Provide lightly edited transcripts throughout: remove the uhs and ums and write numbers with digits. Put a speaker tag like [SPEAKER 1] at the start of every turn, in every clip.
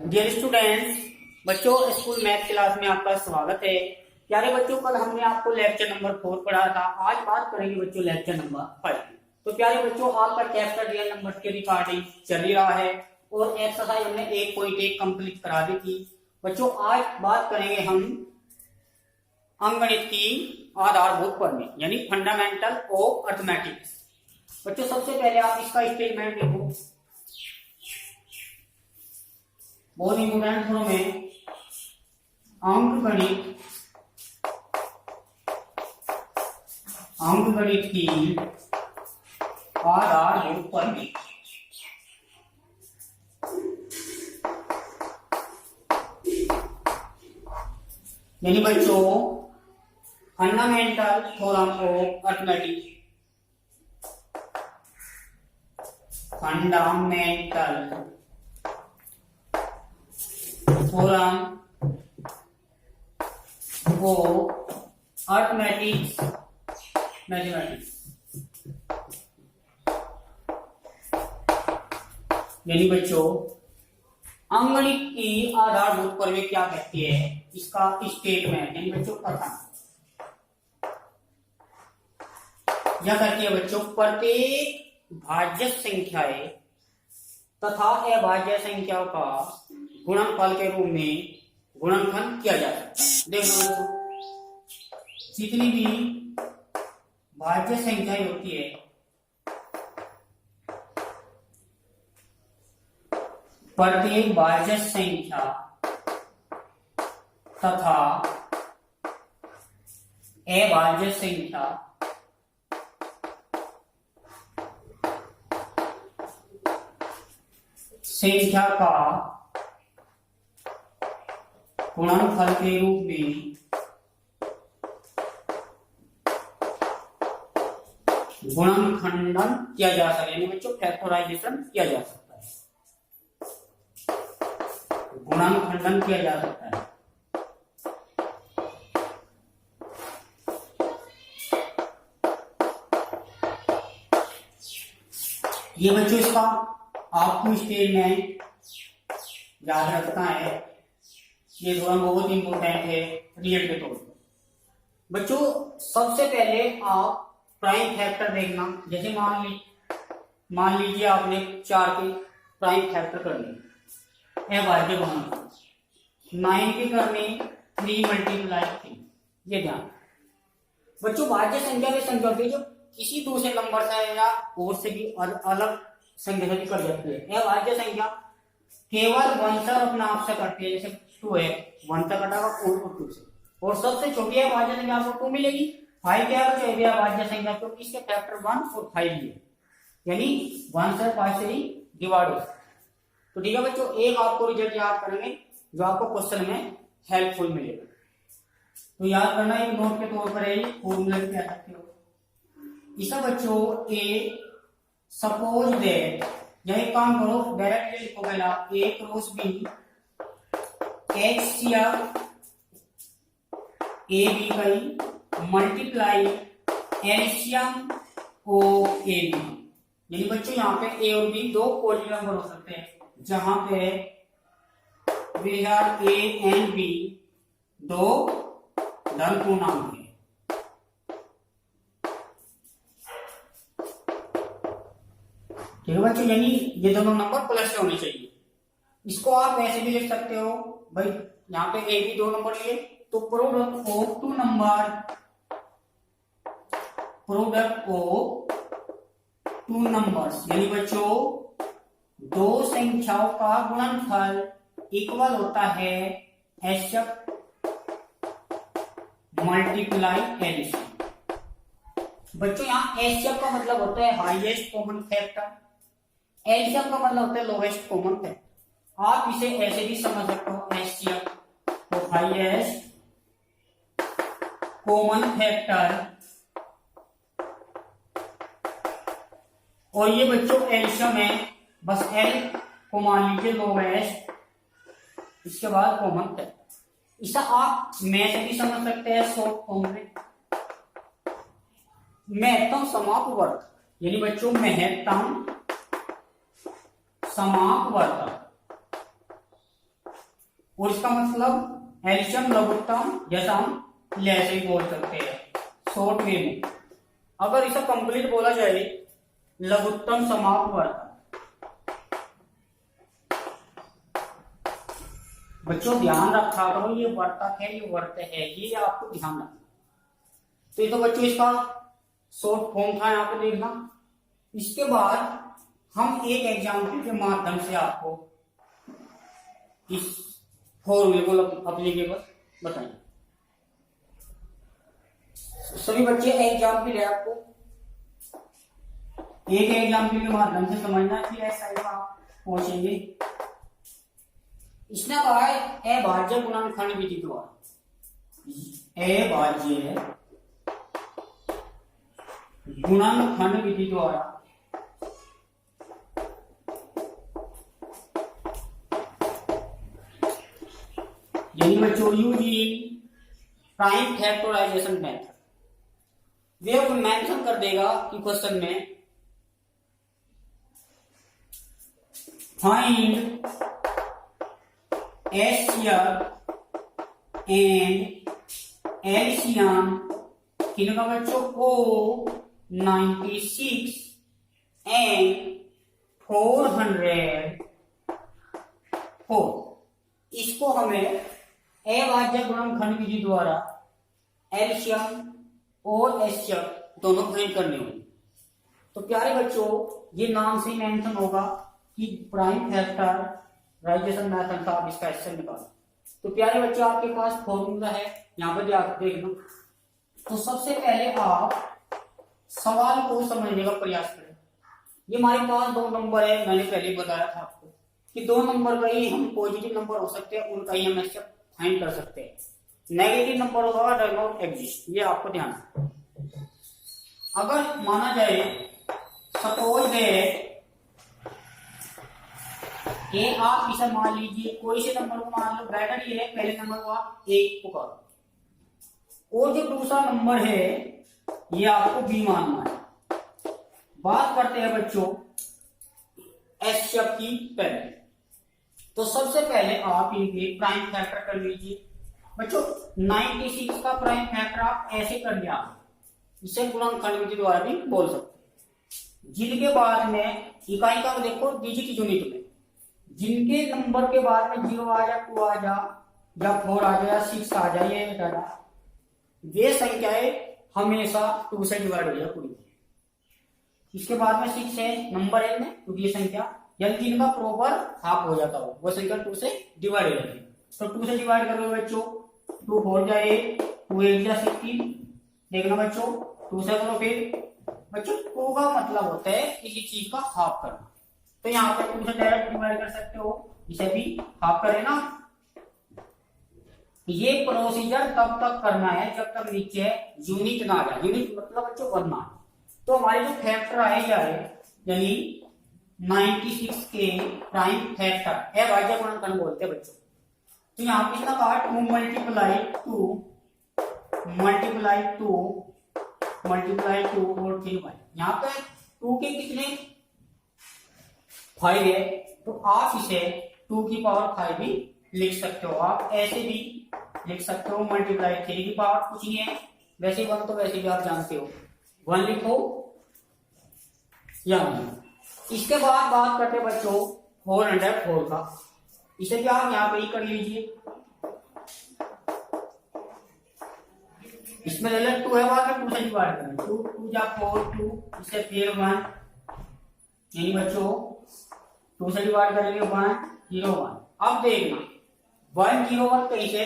[SPEAKER 1] Dear students, बच्चों school math class में आपका स्वागत है। प्यारे बच्चों, कल हमने आपको लेक्चर नंबर 4 पढ़ा था। आज बात करेंगे बच्चों लेक्चर नंबर 5। तो प्यारे बच्चों, आपका चैप्टर रियल नंबर के रिगार्डिंग चल ही रहा है और एक्सरसाइज हमने 1.1 कंप्लीट करा दी थी। बच्चों, आज बात करेंगे हम अंकगणित की आधारभूत प्रमेय यानी फंडामेंटल ऑफ अर्थमेटिक्स। बच्चों, सबसे पहले आप इसका स्टेटमेंट देखो, बहुत इंपोर्टेंट थोड़ा में अंकगणित की आधारभूत प्रमेय। यानी बच्चों fundamental theorem of arithmetics, fundamental theorem of arithmetics mathematics. यानी बच्चों अंकगणित की आधारभूत प्रमेय क्या कहती है, इसका स्टेटमेंट यानी बच्चों कथन यह कहती है बच्चों, प्रत्येक भाज्य संख्याएं तथा अभाज्य संख्याओं का गुणनफल के रूप में गुणनखंड किया जा सकता है। देखो बच्चों, जितनी भी भाज्य संख्याएं होती है प्रत्येक भाज्य संख्या तथा अभाज्य संख्या का गुणनफल के रूप में गुणनखंडन किया जा सकता है। यानी बच्चों फैक्टराइजेशन किया जा सकता है, गुणनखंडन किया जा सकता है। ये बच्चों इसका आपको स्टेटमेंट याद रखना है, ये थोड़ा बहुत इंपोर्टेंट है रियल के तौर पर। बच्चों सबसे पहले आप प्राइम फैक्टर देखना। जैसे मान लीजिए आपने 4 के प्राइम फैक्टर करने अभाज्य बनाना, 9 के करने 3 × 3। ये ध्यान बच्चों, भाज्य संख्या की संख्या होती है जो किसी दूसरे नंबर से या और से भी अलग संख्या से कर जाती है। अभाज्य संख्या केवल 1 से अपना आप से करती है, जैसे 2 है 1 से कटागा और 2 से, और सबसे छोटी अभाज्य संख्या आपको 2 मिलेगी। 5 क्या है अभाज्य संख्या, क्योंकि इसके फैक्टर 1 और 5 है, यानी 1 से 5 से ही डिवाइड हो। तो ठीक है बच्चों, एक आपको रिजल्ट याद करेंगे जो आपको क्वेश्चन में हेल्पफुल मिलेगा। तो याद करना, एक नोट के तौर पर फॉर्मूला क्या सकते हो इसका बच्चों। ए सपोज दैट, यही काम करो डायरेक्टली लिखो, पहला ए क्रॉस बी एक्स या ए बी कई multiply LCM O A B. यानी बच्चों यहाँ पे ए और बी दो पॉजिटिव नंबर हो सकते हैं, जहां पे वे आर ए एंड बी दो धन पूर्णांक है। ठीक है बच्चों, यानी ये दोनों नंबर प्लस से होने चाहिए। इसको आप वैसे भी लिख सकते हो भाई, यहाँ पे ए बी 2 नंबर लिए तो product of 2 number, product of 2 numbers, यानी बच्चों 2 संख्याओं का गुणनफल इक्वल होता है एचएफ मल्टीप्लाई एलसीएम। बच्चों यहाँ एचएफ का मतलब होता है हाईएस्ट कॉमन फैक्टर, एलसीएम का मतलब होता है लोएस्ट कॉमन फैक्टर। आप इसे ऐसे भी समझ सकते हो, एचसीएफ तो हाईएस्ट कॉमन फैक्टर, और ये बच्चों एलसीएम है, बस एल को मान लीजिए लोएस्ट, इसके बाद कॉमन फैक्टर। इसे आप मैथ भी समझ सकते हैं शॉर्ट फॉर्म में, महत्तम समापवर्त, यानी बच्चों महत्तम समापवर्तक, और इसका मतलब एल्शियम लघुत्तम, जैसा हम ऐसे ही बोल सकते हैं शॉर्ट वे में। अगर इसे कंप्लीट बोला जाए लघुत्तम समापवर्तक। बच्चों ध्यान रखा करो, ये वर्तक है, ये वर्त है, ये आपको ध्यान रखना। तो ये तो बच्चों इसका शॉर्ट फॉर्म था, यहाँ पे देखना। इसके बाद हम एक एग्जाम्पल के माध्यम से आपको इस फॉर्मूले को एप्लीकेबल बताएंगे। सभी बच्चे एग्जाम्पल है, आपको एक एग्जाम्पल के माध्यम से समझना कि ऐसा पहुंचेंगे। इसने कहा है अभाज्य गुणनखंड विधि द्वारा, अभाज्य गुणनखंड विधि द्वारा यानी बच्चों यूजिंग प्राइम फैक्टराइजेशन मेथड, वे मेंशन कर देगा कि क्वेश्चन में फाइंड HCF एंड LCM किनका बच्चों को 96 एंड 404। इसको हमें अभाज्य गुणनखंड विधि द्वारा एलसीएम और एचसीएफ दोनों फाइंड करने होंगे। तो प्यारे बच्चों ये नाम से मेंशन होगा कि प्राइम फैक्टराइजेशन मेथड का आप इसका एचसीएफ निकालो। तो प्यारे बच्चों आपके पास फॉर्मूला है, यहाँ पर आप देख लो। तो सबसे पहले आप सवाल को समझने का प्रयास करें। ये हमारे पास दो नंबर है, मैंने पहले बताया था आपको कि दो नंबर का ही हम पॉजिटिव नंबर हो सकते हैं, उनका ही हम एचसीएफ फाइंड कर सकते हैं। नेगेटिव नंबर होगा डज नॉट एग्जिस्ट, ये आपको ध्यान रखना। अगर माना जाए सपोज दैट कि आप इसे मान लीजिए कोई से नंबर को मान लो, बेटर ये है पहले नंबर को आप एक को करो और जो दूसरा नंबर है ये आपको बी मानना है। बात करते हैं बच्चों एचसीएफ की पहले। तो सबसे पहले आप इनके प्राइम फैक्टर कर लीजिए। बच्चों 96 का प्राइम फैक्टर आप ऐसे कर लिया, इसे गुणनखंड विधि द्वारा भी बोल सकते हैं। जिनके बाद में इकाई का देखो डिजिट यूनिट में, जिनके नंबर के बाद में 0 आ जा, 2 आ जा, या 4 आ जाए, 6 आ जाए, 8 आ जाए, वे संख्याएं हमेशा 2 से डिवाइड हो जाए पूरी। इसके बाद में 6 है नंबर है में, तो ये संख्या यानी जिनका प्रॉपर हाफ हो जाता हो वो संख्या 2 से डिवाइड हो जाती है। तो 2 से डिवाइड करोगे बच्चों, 2 4 जाए 2 1 जा 16। देखना बच्चों 2 से करो, फिर बच्चों 2 का मतलब होता है किसी चीज का हाफ करना। तो यहाँ पे 2 से डायरेक्ट डिवाइड कर सकते हो, इसे भी हाफ करे ना। ये प्रोसीजर तब तक करना है जब तक नीचे यूनिट ना आ जाए। यूनिट मतलब बच्चों बनना है। तो हमारे जो फैक्टर आए जाए यानी 96 के प्राइम फैक्टर अभाज्य गुणनखंड बोलते हैं बच्चों। तो यहाँ पे इसका कहा 2 मल्टीप्लाई 2 और 3 बाई। यहाँ पे 2 के कितने 5 है, तो आप इसे 2 की पावर 5 भी लिख सकते हो। आप ऐसे भी लिख सकते हो मल्टीप्लाई 3 की पावर, कुछ नहीं है वैसे 1 तो वैसे भी आप जानते हो 1 लिखो या 1। इसके बाद बात करते हैं बच्चों 404 का। इसे भी आप यहाँ पे ही कर लीजिए। इसमें 2 है, बाद में 2 से डिवाइड करें, 2 2 जा 4 2, इसे फिर 1 यानी बच्चों 2 से डिवाइड करेंगे 1 0 1। अब देखना 1 0 1 कैसे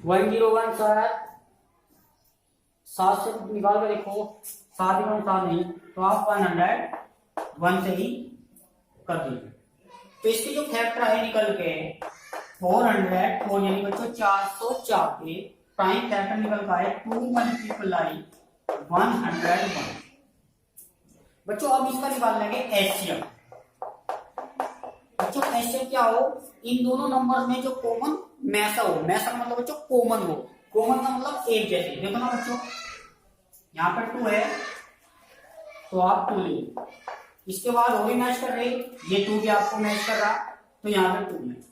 [SPEAKER 1] 1 0 1 7 से निकाल कर देखो, 7 1 7 नहीं, तो आप 101 से ही कर दीजिए। तो इसके जो फैक्टर है निकल के 404 यानी बच्चों 404 के प्राइम फैक्टर निकल का है 2 मल्टीप्लाई 101। बच्चों अब इसका निकाल लेंगे एचसीएफ। बच्चों एचसीएफ क्या हो, इन दोनों नंबर में जो कॉमन मैसा हो, मैसा का मतलब बच्चों कॉमन हो, कॉमन का मतलब एक जैसे। देखो ना बच्चों यहाँ पर 2 है तो आप 2 लीजिए, इसके बाद वो भी मैच कर रहे, ये 2 भी आपको मैच कर रहा, तो यहाँ पे 2 मैच,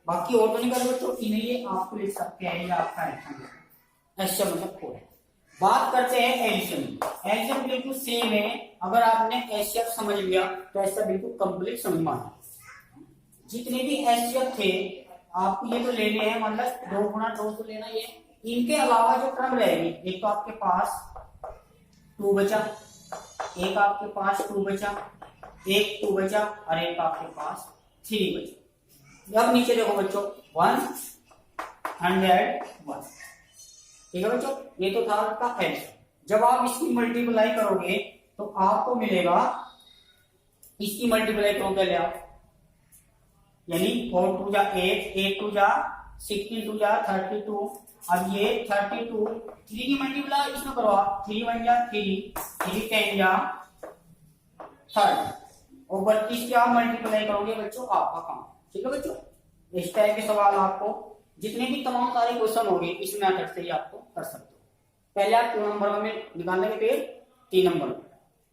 [SPEAKER 1] बाकी और तो नहीं कर रहे बच्चों, इन्हें आप लिख सकते हैं, ये आपका एलसीएम मतलब 4 है। बात करते हैं एलसीएम। एलसीएम बिल्कुल सेम है, अगर आपने एचसीएफ समझ लिया तो ऐसा बिल्कुल कंप्लीट समझ में आना। जितने भी एचसीएफ थे आपको ये तो लेने हैं, मतलब 2 गुना 2 तो लेना ही है। इनके अलावा जो टर्म रहेगी, एक तो आपके पास 2 बचा, एक आपके पास 2 बचा, एक 2 बचा और एक आपके पास 3 बचा। अब नीचे देखो बच्चों 101, ठीक है बच्चों, ये तो था आपका एच। जब आप इसकी मल्टीप्लाई करोगे तो आपको मिलेगा, इसकी मल्टीप्लाई करोगे ले आप, यानी 4 2 जा 8, 8 2 जा 16 2 जा 32, अब ये 32, 3 की मल्टीप्लाई इसमें करो आप, 3 1 जा 3, 3 10 जा 30, और 32 की आप मल्टीप्लाई करोगे बच्चों आपका काम। ठीक है बच्चों, इस टाइप के सवाल आपको जितने भी तमाम सारे क्वेश्चन होंगे इस मेथड से ही आपको कर सकते हो। पहले आप 2 नंबर में निकालने के, फिर 3 नंबर में।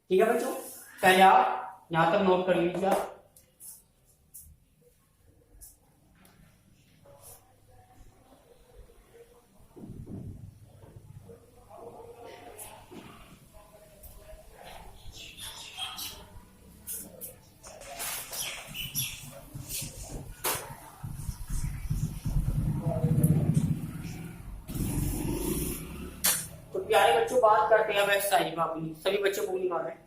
[SPEAKER 1] ठीक है बच्चों, पहले आप यहां तक नोट कर लीजिए। प्यारे बच्चों, बात करते हैं अब एक्सरसाइज में। अपनी सभी बच्चे बुक निकाल रहे हैं,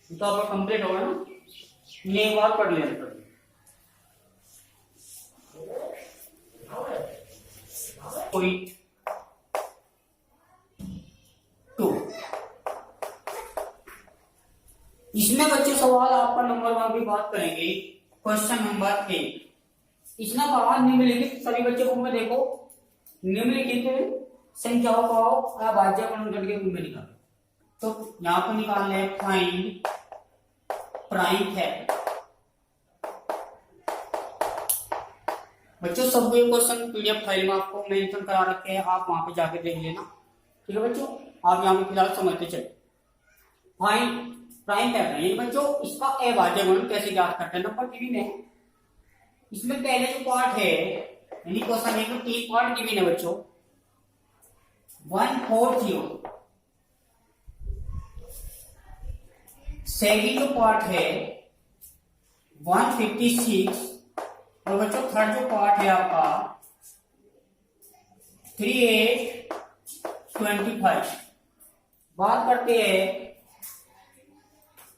[SPEAKER 1] तो आपका कंप्लीट होगा ना, ये एक बार पढ़ लेना। कोई 2 इसमें बच्चे सवाल आपका नंबर 1 की बात करेंगे। क्वेश्चन नंबर 1, इसमें कहा निम्नलिखित, सभी बच्चे बुक में देखो, निम्नलिखित संख्याओं को अभाज्य गुणनखंड के रूप में निकालो। तो यहां पर निकालना है फाइंड प्राइम फैक्टर। बच्चों सब क्वेश्चन पीडीएफ फाइल में आपको मेंशन करा रखे हैं, आप वहां पे जाके देख लेना। ठीक है बच्चों, आप यहाँ पे फिलहाल समझते चले। फाइंड प्राइम फैक्टर, ये बच्चों इसका अभाज्य गुणन कैसे ज्ञात करते हैं, नंबर टीवी में। इसमें पहले जो पार्ट है, यानी क्वेश्चन एक 3 पार्ट टीवी है बच्चों। 140, सेकंड जो पार्ट है 156, और बच्चों थर्ड जो पार्ट है आपका 3825। बात करते हैं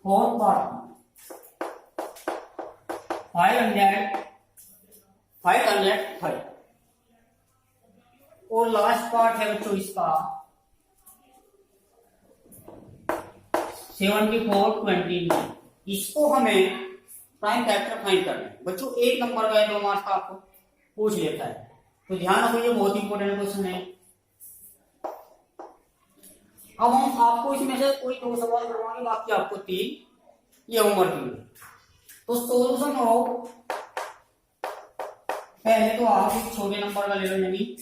[SPEAKER 1] फोर्थ पार्ट 505, और लास्ट पार्ट है बच्चों इसका 7429। इसको हमें प्राइम फैक्टर फाइंड करना है बच्चों। 1 नंबर का 2 मार्क्स का आपको पूछ लेता है, तो ध्यान रखो, ये बहुत इंपॉर्टेंट क्वेश्चन है। अब हम आपको इसमें से कोई 2 सवाल करवाएंगे, बाकी आपको 3 ये होमवर्क की। तो सोल्यूशन हो, पहले तो आप एक छोटे नंबर का ले लो, यानी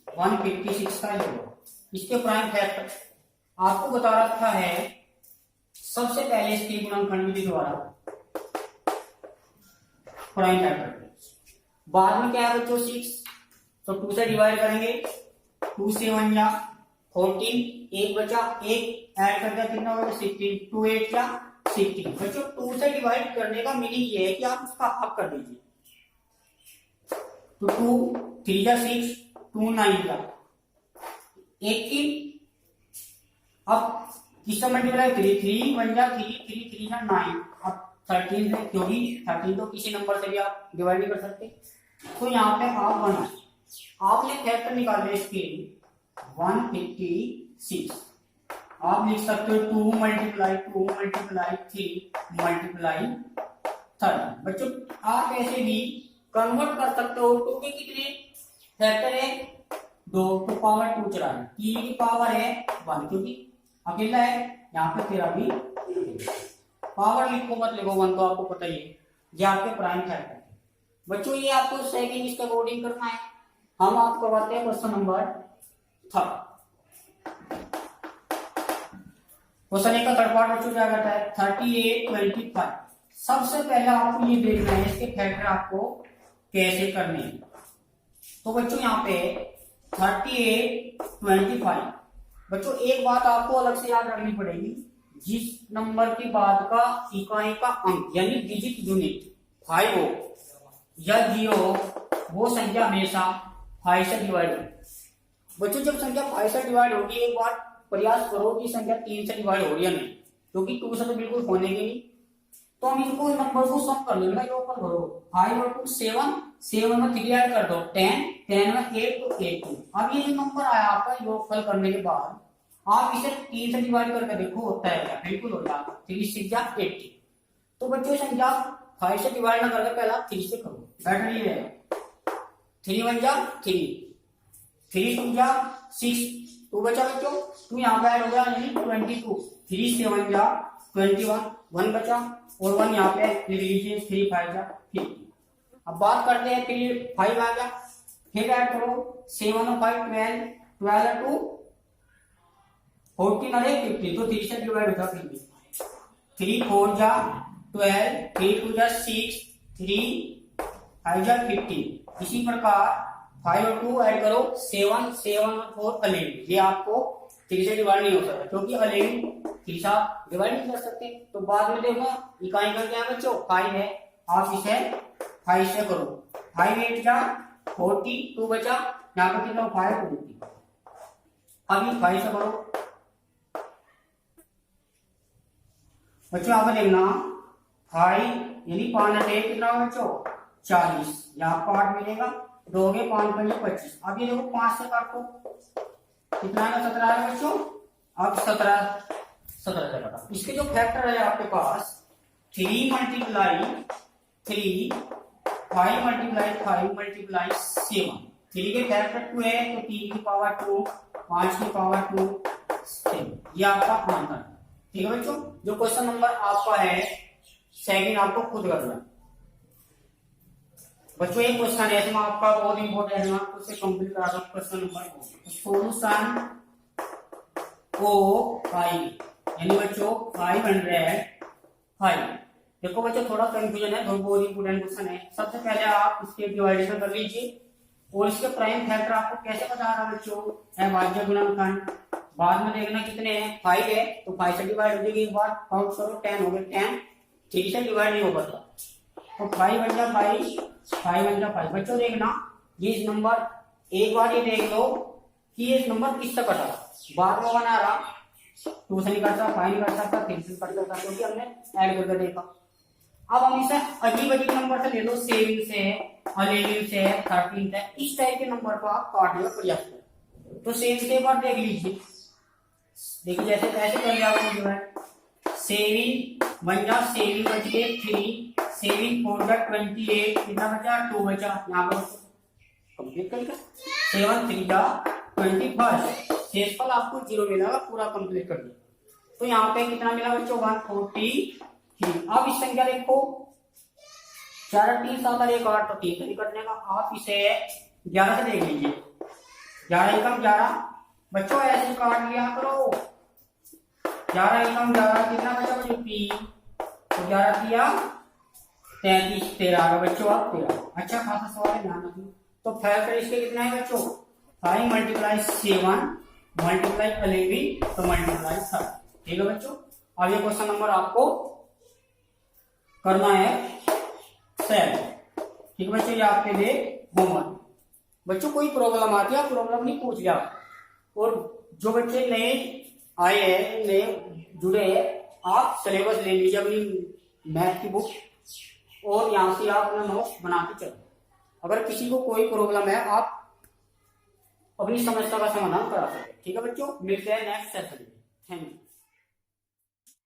[SPEAKER 1] 156 का ले लो। इसके प्राइम फैक्टर आपको बता रखा है, सबसे पहले इसके गुणनखंड विधि द्वारा प्राइम फैक्टर। बाद में क्या है बच्चों 6, तो 2 से डिवाइड करेंगे, 2 से 1 या 14, एक बचा, एक ऐड कर दिया, कितना होगा 16, 2 8 या 16। बच्चों 2 से डिवाइड करने का मीनिंग ये है कि आप उसका हाफ कर दीजिए, तो 2 3 या 6, 2 9 या 18। अब किसका मल्टीप्लाई 3 3 1 जा 3 3 3 या 9, अब 13 है, क्योंकि 13 तो किसी नंबर से भी आप डिवाइड नहीं कर सकते, तो यहाँ पे आप बना, आपने फैक्टर निकाले इसके 156। आप लिख सकते हो 2 मल्टीप्लाई 2 मल्टीप्लाई 3 मल्टीप्लाई 13। बच्चों आप ऐसे भी कन्वर्ट कर सकते हो, 2 के कितने फैक्टर है 2, तो पावर 2 चला है, 3 की पावर है 1, क्योंकि अकेला है, यहाँ पे फिर अभी पावर लिखो मत लिखो 1, तो आपको पता ही है, ये आपके प्राइम फैक्टर है। बच्चों ये आपको सेकंड इसका कोडिंग करना है। हम आपको बताते हैं क्वेश्चन नंबर 3। क्वेश्चन एक का थर्ड पार्ट बच्चों क्या कहता है 38 25। सबसे पहले आपको ये देखना है इसके फैक्टर आपको कैसे करने हैं। तो बच्चों यहाँ पे 38 25 बच्चों एक बात आपको अलग से याद रखनी पड़ेगी, जिस नंबर के बाद का इकाई का अंक यानी डिजिट यूनिट 5 हो या 0 हो वो संख्या हमेशा 5 से डिवाइड हो। बच्चों जब संख्या 5 से डिवाइड होगी एक बार प्रयास करो कि संख्या 3 से डिवाइड हो रही है नहीं, क्योंकि 2 से तो बिल्कुल होने की नहीं। तो हम इनको नंबर को सम कर लेंगे, योग कर दो 5 और 2 7, 7 में 3 ऐड कर दो 10, 10 में 8 तो 8 2। अब ये जो नंबर आया आपका योगफल करने के बाद आप इसे 3 से डिवाइड करके देखो होता है क्या, बिल्कुल होता है 3 6 जा 80। तो बच्चों संख्या 5 से डिवाइड ना करके पहला 3 से करो, बैठ नहीं रहेगा। 3 1 जा 3, 3 2 जा 6, 2 बचा बच्चों 2 यहाँ पे ऐड हो गया यानी 22, 3 7 जा 21, 1 बचा और 1 यहाँ पे फिर लीजिए 3 5 जा 50। अब बात करते हैं फिर 5 आ गया, फिर ऐड करो 7 और 5 12, 12 2 14 और 50 तो 3 से डिवाइड होता है 3 4 जा 12, 3 2 जा 6, 3 5 जा 15। इसी प्रकार 5 और 2 ऐड करो 7, 7 और 4 11। ये आपको 3 से डिवाइड नहीं हो सकता क्योंकि 11 3 से डिवाइड नहीं कर सकते। तो बाद में देखो इकाई का क्या है बच्चों 5 है, आप इसे 5 से करो 5 8 जा 40, 2 बचा यहाँ पे कितना 5 20। अब ये 5 से करो बच्चों, यहाँ पे देखना 5 यानी 5 8 कितना बच्चों 40, यहाँ 8 मिलेगा 2 हो गए 5 5 25। अब ये देखो 5 से काटो कितना है 17 है बच्चों। अब 17 से काटा, इसके जो फैक्टर है आपके पास 3 मल्टीप्लाई 3, 5 मल्टीप्लाई 5 मल्टीप्लाई 7। 3 के फैक्टर 2 है तो 3 की पावर 2, 5 की पावर 2 7। ये आपका आंसर है। ठीक है बच्चों, जो क्वेश्चन नंबर आपका है सेकंड आपको खुद करना है बच्चों। एक क्वेश्चन है इसमें आपका बहुत इंपॉर्टेंट है, आपको उसे कंप्लीट करा दो। क्वेश्चन नंबर सॉल्यूशन ओ 5 यानी बच्चों 505। देखो बच्चों थोड़ा कंफ्यूजन है, बहुत इंपॉर्टेंट क्वेश्चन है। सबसे पहले आप इसके डिवाइडेशन कर लीजिए और इसके प्राइम फैक्टर आपको कैसे पता रहा बच्चों, अभाज्य गुणनखंड। बाद में देखना कितने हैं 5 है तो 5 से डिवाइड हो जाएगी, एक बार काउंट करो 10 हो गए 10, 3 से डिवाइड नहीं हो पाता तो 5 बन जा 5 बन जा 5। बच्चों देखना ये नंबर एक बार ये देख लो कि ये नंबर किससे कटा, बार में बना रहा 2 से नहीं कटता 5 नहीं कट सकता 3 से कट सकता क्योंकि हमने ऐड करके देखा। अब हम इसे अजीब अजीब नंबर से ले लो, 7 से 11 से 13 से, इस टाइप के नंबर को आप काटने का प्रयास करें। तो 7 से एक बार देख लीजिए, देखिए जैसे ऐसे कर लिया आपने जो है 7 बन जा 7 बच के 3, 7 4 जा 28 कितना बचा 2 बचा, यहाँ पर कंप्लीट कर 7 3 जा 21। शेषफल आपको 0 मिलेगा, पूरा कंप्लीट कर दिया। तो यहाँ पे कितना मिला बच्चों 143। अब इस संख्या देखो 4 3 7 और 1 8 तो 3 से नहीं कटने का, आप इसे 11 से देख लीजिए 11 एकम 11। बच्चों ऐसे काट लिया करो 11 एकम 11 कितना बचा बच्चों 3 तो 11 किया 33 13 आ गया बच्चों आप 13। अच्छा खासा सवाल है, ध्यान रखिए। तो फैक्टर इसके कितना है बच्चों 5 मल्टीप्लाई 7 मल्टीप्लाई 11 तो मल्टीप्लाई 7। ठीक है बच्चों, अब ये क्वेश्चन नंबर आपको करना है 7। ठीक है बच्चों, ये आपके लिए होमवर्क। बच्चों कोई प्रॉब्लम आती है प्रॉब्लम नहीं पूछ लिया, और जो बच्चे नए आए हैं नए जुड़े हैं आप सिलेबस ले लीजिए अपनी मैथ की बुक और यहाँ से आप अपना नोट्स बना के चलो। अगर किसी को कोई प्रॉब्लम है आप अपनी समस्या का समाधान करा सकते हैं। ठीक है बच्चों, मिलते हैं नेक्स्ट सेशन में। Thank you.